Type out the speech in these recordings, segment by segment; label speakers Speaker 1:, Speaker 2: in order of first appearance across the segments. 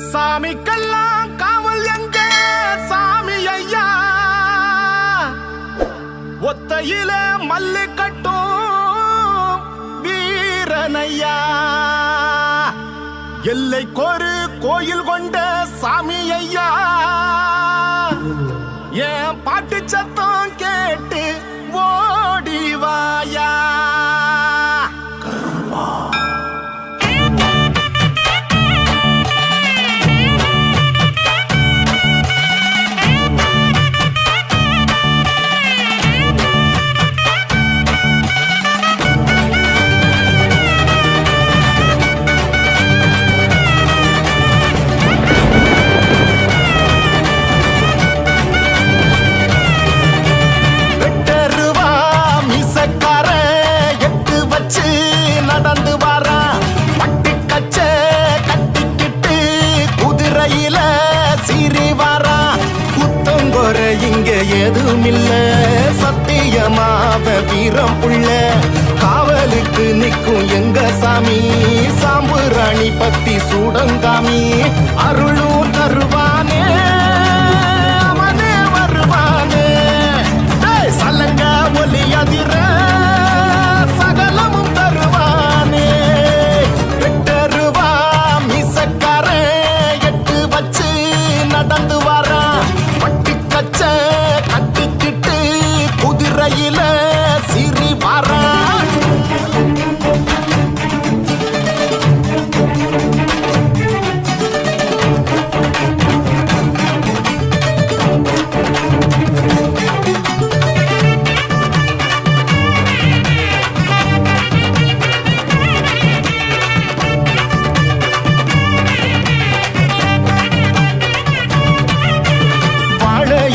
Speaker 1: சாமிக்கெல்லாம் காவல் எங்க சாமி ஐயா, ஒத்தையில மல்லு கட்டும் வீரனையா, எல்லைக்கொரு கோயில் கொண்ட சாமி ஐயா, என் பாட்டு சத்தம் கேட்டு ஓடிவாயா. நடந்து வாரா பட்டு கச்ச கட்டிக்கிட்டு குதிரையில சீறி வாரா. குத்தங்கொர இங்க எதுவும் இல்ல, சத்தியமாவ வீரம் புள்ள. காவலுக்கு நிற்கும் எங்க சாமி, சாம்புராணி பத்தி சூடங்காமி. அருளும் தருவானே அவனே வருவானே, சலங்க ஒலி அதிர சகலமும் தருவானே. வெட்டருவா மீசக்கார எட்டு வச்சு நடந்து வாரா, பட்டு கச்ச கட்டிக்கிட்டு குதிரையில சீறி வாரா.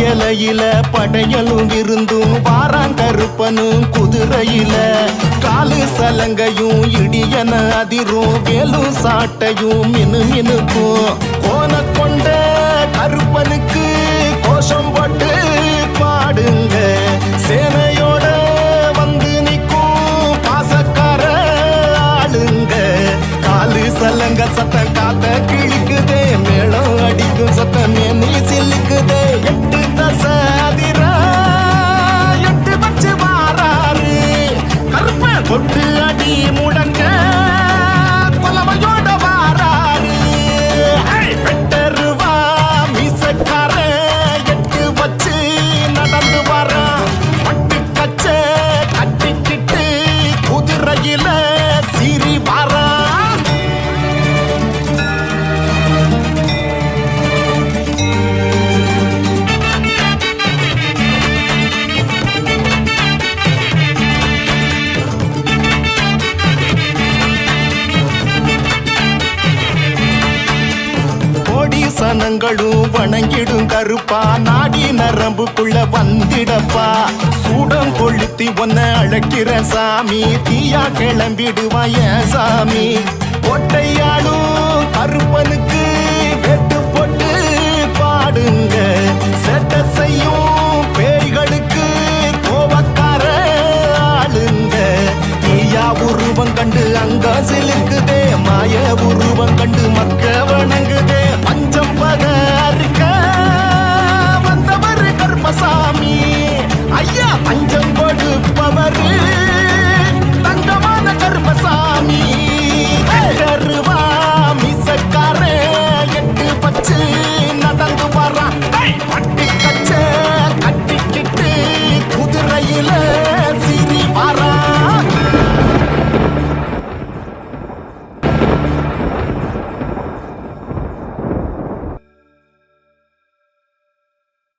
Speaker 1: இலையில படையலும் இருந்தும் வாராங்கருப்பனும் குதிரையில, காலு சலங்கையும் இடியன அதிரும் வேலும் சாட்டையும் மினு மினுக்கும். கோன கொண்ட கருப்பனுக்கு கோஷம் போட்டு பாடுங்க, சேனையோட வந்து நிற்கும் பாசக்கார ஆளுங்க. காலு சலங்க சத்தம் காத்த கிழிக்குதே, மேளம் அடிக்கும் சத்தமே நீ சில்லுக்குதே. எட்டு தசதிரா எட்டு வச்சு வாராரு, கருப்ப கொட்டு அடி முடங்க கொலவையோட வாராரு. வெட்டருவா மீசக்கார எட்டு வச்சு நடந்து வாரா, பட்டு கச்ச கட்டிக்கிட்டு குதிரையில சீறி வாரா. சனங்களும் வணங்கிடும் கருப்பா, நாடி நரம்புக்குள்ள வந்திடப்பா. சூடம் கொளுத்தி ஒன்ன அழைக்கிற சாமி, தீயா கிளம்பிடுவாய சாமி. ஒட்டையாளும்